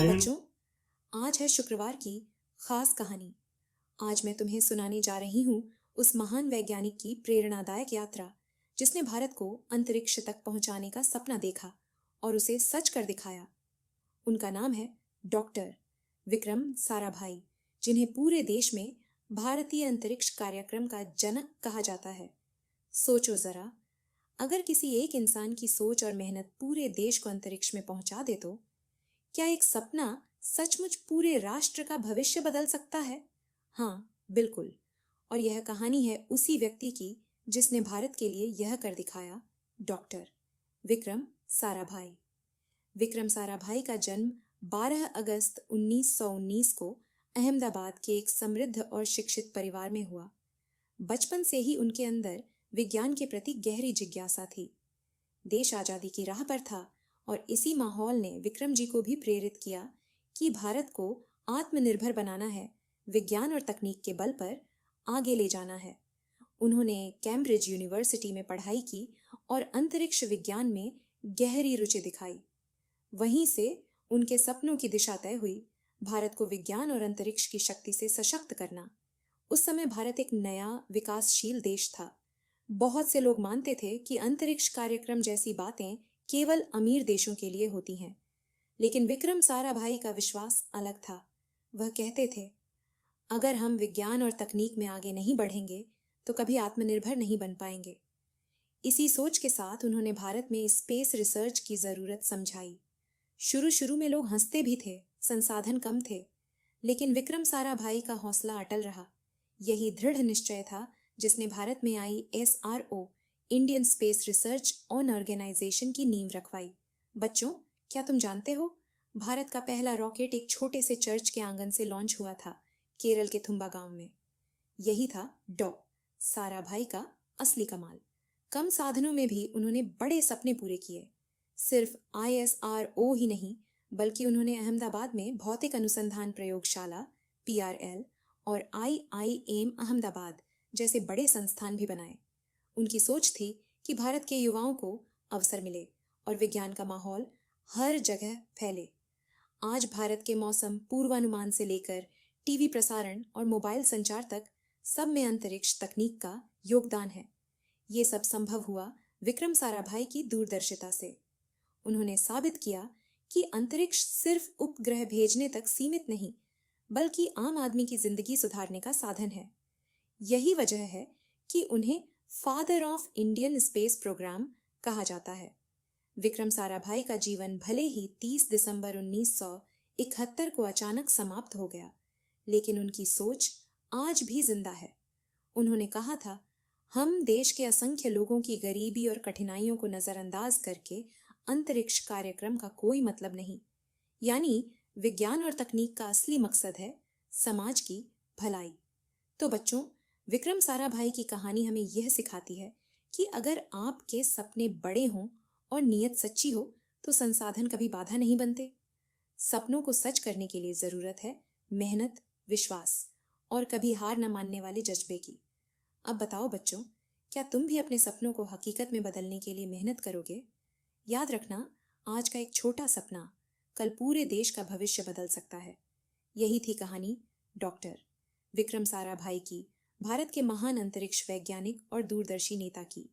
बच्चों, आज है शुक्रवार की खास कहानी। आज मैं तुम्हें सुनाने जा रही हूँ उस महान वैज्ञानिक की प्रेरणादायक यात्रा जिसने भारत को अंतरिक्ष तक पहुंचाने का सपना देखा और उसे सच कर दिखाया। उनका नाम है डॉक्टर विक्रम साराभाई, जिन्हें पूरे देश में भारतीय अंतरिक्ष कार्यक्रम का जनक कहा जाता है। सोचो जरा, अगर किसी एक इंसान की सोच और मेहनत पूरे देश को अंतरिक्ष में पहुंचा दे तो क्या एक सपना सचमुच पूरे राष्ट्र का भविष्य बदल सकता है? हाँ, बिल्कुल। और यह कहानी है उसी व्यक्ति की जिसने भारत के लिए यह कर दिखाया, डॉक्टर विक्रम साराभाई। विक्रम साराभाई का जन्म 12 अगस्त 1919 को अहमदाबाद के एक समृद्ध और शिक्षित परिवार में हुआ। बचपन से ही उनके अंदर विज्ञान के प्रति गहरी जिज्ञासा थी। देश आजादी की राह पर था और इसी माहौल ने विक्रम जी को भी प्रेरित किया कि भारत को आत्मनिर्भर बनाना है, विज्ञान और तकनीक के बल पर आगे ले जाना है। उन्होंने कैम्ब्रिज यूनिवर्सिटी में पढ़ाई की और अंतरिक्ष विज्ञान में गहरी रुचि दिखाई। वहीं से उनके सपनों की दिशा तय हुई, भारत को विज्ञान और अंतरिक्ष की शक्ति से सशक्त करना। उस समय भारत एक नया विकासशील देश था। बहुत से लोग मानते थे कि अंतरिक्ष कार्यक्रम जैसी बातें केवल अमीर देशों के लिए होती हैं, लेकिन विक्रम साराभाई का विश्वास अलग था। वह कहते थे, अगर हम विज्ञान और तकनीक में आगे नहीं बढ़ेंगे तो कभी आत्मनिर्भर नहीं बन पाएंगे। इसी सोच के साथ उन्होंने भारत में स्पेस रिसर्च की जरूरत समझाई। शुरू में लोग हंसते भी थे, संसाधन कम थे, लेकिन विक्रम साराभाई का हौसला अटल रहा। यही दृढ़ निश्चय था जिसने भारत में I SRO, Indian space research organisation की नींव रखवाई। बच्चों, क्या तुम जानते हो, भारत का पहला रॉकेट एक छोटे से चर्च के आंगन से लॉन्च हुआ था, केरल के थुम्बा गांव में। यही था डॉ साराभाई का असली कमाल। कम साधनों में भी उन्होंने बड़े सपने पूरे किए। सिर्फ ISRO ही नहीं, बल्कि उन्होंने अहमदाबाद में भौतिक अनुसंधान प्रयोगशाला PRL और IIM अहमदाबाद जैसे बड़े संस्थान भी बनाए। उनकी सोच थी कि भारत के युवाओं को अवसर मिले और विज्ञान का माहौल हर जगह फैले। आज भारत के मौसम पूर्वानुमान से लेकर टीवी प्रसारण और मोबाइल संचार तक सब में अंतरिक्ष तकनीक का योगदान है। ये सब संभव हुआ विक्रम साराभाई की दूरदर्शिता से। उन्होंने साबित किया कि अंतरिक्ष सिर्फ उपग्रह भेजने तक सीमित नहीं, बल्कि आम आदमी की जिंदगी सुधारने का साधन है। यही वजह है कि उन्हें father of Indian space programme कहा जाता है। विक्रम साराभाई का जीवन भले ही 30 दिसंबर 1971 को अचानक समाप्त हो गया, लेकिन उनकी सोच आज भी जिंदा है। उन्होंने कहा था, हम देश के असंख्य लोगों की गरीबी और कठिनाइयों को नजरअंदाज करके अंतरिक्ष कार्यक्रम का कोई मतलब नहीं। यानी विज्ञान और तकनीक का असली मकसद है समाज की भलाई। तो बच्चों, विक्रम साराभाई की कहानी हमें यह सिखाती है कि अगर आपके सपने बड़े हों और नीयत सच्ची हो तो संसाधन कभी बाधा नहीं बनते। सपनों को सच करने के लिए जरूरत है मेहनत, विश्वास और कभी हार न मानने वाले जज्बे की। अब बताओ बच्चों, क्या तुम भी अपने सपनों को हकीकत में बदलने के लिए मेहनत करोगे? याद रखना, आज का एक छोटा सपना कल पूरे देश का भविष्य बदल सकता है। यही थी कहानी डॉक्टर विक्रम साराभाई की, भारत के महान अंतरिक्ष वैज्ञानिक और दूरदर्शी नेता की।